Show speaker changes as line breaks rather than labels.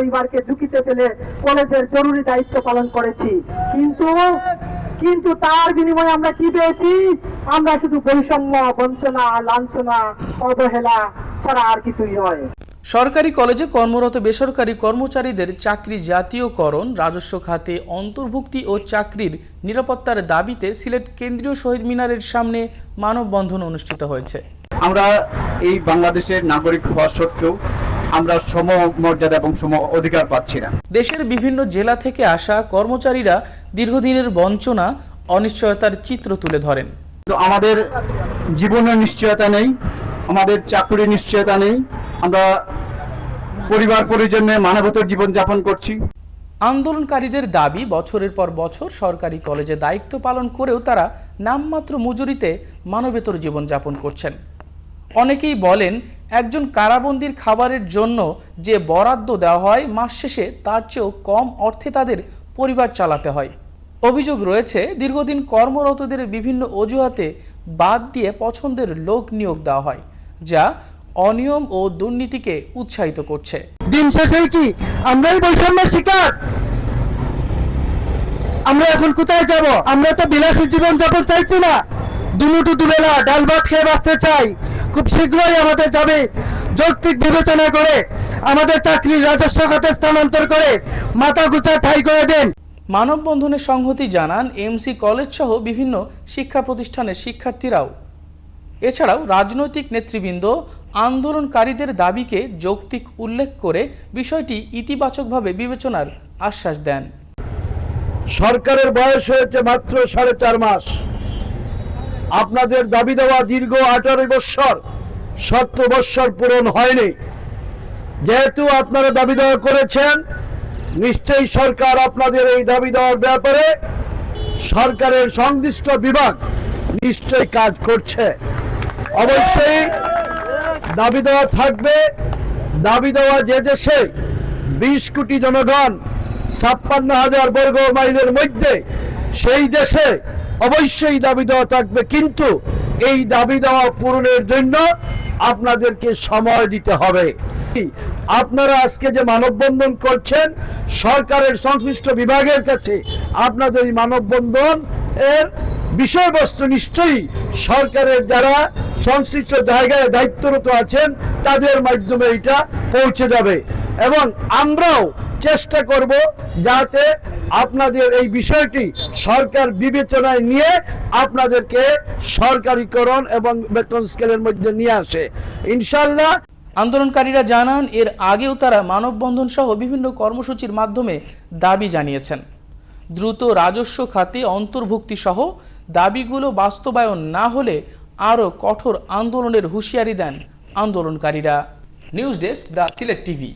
পরিবারকে ঝুঁকিতে ফেলে কলেজের জরুরি দায়িত্ব পালন করেছি, কিন্তু তার বিনিময়ে আমরা কি পেয়েছি? আমরা শুধু বৈষম্য, বঞ্চনা, লাঞ্ছনা, অবহেলা ছাড়া আর কিছুই নয়।
সরকারি কলেজে কর্মরত বেসরকারি কর্মচারীদের চাকরি জাতীয়করণ, রাজস্ব খাতে অন্তর্ভুক্তি ও চাকরির নিরাপত্তার দাবিতে সিলেট কেন্দ্রীয় শহীদ মিনারের সামনে মানববন্ধন অনুষ্ঠিত হয়েছে।
আমরা এই বাংলাদেশের নাগরিক হওয়া সত্ত্বেও আমরা সম মর্যাদা এবং সম অধিকার পাচ্ছি না।
দেশের বিভিন্ন জেলা থেকে আসা কর্মচারীরা দীর্ঘদিনের বঞ্চনা, অনিশ্চয়তার চিত্র তুলে ধরেন।
তো আমাদের জীবনের নিশ্চয়তা নেই, আমাদের চাকরির নিশ্চয়তা নেই, আমরা পরিবার পরিজনে মানবতার জীবন যাপন করছি।
আন্দোলনকারীদের দাবি, বছরের পর বছর সরকারি কলেজে দায়িত্ব পালন করেও তারা নামমাত্র মজুরিতে মানবেতর জীবনযাপন করছেন। অনেকেই বলেন, একজন কারাবন্দির খাবারের জন্য যে বরাদ্দ দেওয়া হয় মাস শেষে তার চেয়েও কম অর্থে তাদের পরিবার চালাতে হয়। অভিযোগ রয়েছে, দীর্ঘদিন কর্মরতদের বিভিন্ন অজুহাতে বাদ দিয়ে পছন্দের লোক নিয়োগ দেওয়া হয়, যা অনিয়ম ও দুর্নীতিকে উৎসাহিত করছে।
দিন শেষে কি আমরাই বৈষম্যের শিকার? আমরা এখন কোথায় যাব? আমরা তো বিলাসী জীবন যাপন চাইছি না, দুমুঠো দুবেলা ডাল ভাত খেয়ে বাঁচতে চাই। খুব শীঘ্রই আমাদের যাবে যৌক্তিক বিবেচনা করে আমাদের চাকরি রাজস্ব খাতে স্থানান্তর করে মাথা গুছা ঠাই করে দেন।
মানববন্ধনে সংহতি জানান এমসি কলেজ সহ বিভিন্ন শিক্ষা প্রতিষ্ঠানের শিক্ষার্থীরাও। এছাড়াও রাজনৈতিক নেতৃবৃন্দ আন্দোলনকারীদের দাবিকে যৌক্তিক উল্লেখ করে বিষয়টি ইতিবাচকভাবে বিবেচনার আশ্বাস দেন।
সরকারের বয়স হয়েছে মাত্র 4.5 মাস। আপনাদের দাবি দেওয়া দীর্ঘ 18 বৎসর, 17 বৎসর পূরণ হয়নি। যেহেতু আপনারা দাবি দেওয়া করেছেন, নিশ্চয়ই সরকার আপনাদের এই দাবি দেওয়ার ব্যাপারে সরকারের সংশ্লিষ্ট বিভাগ নিশ্চয়ই কাজ করছে। অবশ্যই দাবি দেওয়া থাকবে। দাবি দেওয়া যে দেশে 20 কোটি জনগণ 56,000 বর্গ মাইলের মধ্যে, সেই দেশে অবশ্যই দাবি দেওয়া থাকবে, কিন্তু এই দাবি দেওয়া পূরণের জন্য আপনাদেরকে সময় দিতে হবে। আপনারা আজকে যে মানববন্ধন করছেন, সরকারের সংশ্লিষ্ট বিভাগের কাছে আপনাদের এই মানববন্ধন এর বিষয়বস্তু নিশ্চয়ই সরকারের যারা সংশ্লিষ্ট জায়গায় দায়িত্বরত আছেন তাদের মাধ্যমে এটা পৌঁছে যাবে, এবং আমরাও চেষ্টা করব যাতে আপনাদের এই বিষয়টি সরকার বিবেচনায় নিয়ে আপনাদেরকে সরকারিকরণ এবং বেতন স্কেলের মধ্যে নিয়ে আসে ইনশাআল্লাহ।
আন্দোলনকারীরা জানান, এর আগেও তারা মানববন্ধন সহ বিভিন্ন কর্মসূচির মাধ্যমে দাবি জানিয়েছেন। দ্রুত রাজস্ব খাতে অন্তর্ভুক্তি সহ দাবিগুলো বাস্তবায়ন না হলে আরও কঠোর আন্দোলনের হুঁশিয়ারি দেন আন্দোলনকারীরা। News desk, the Sylhet TV.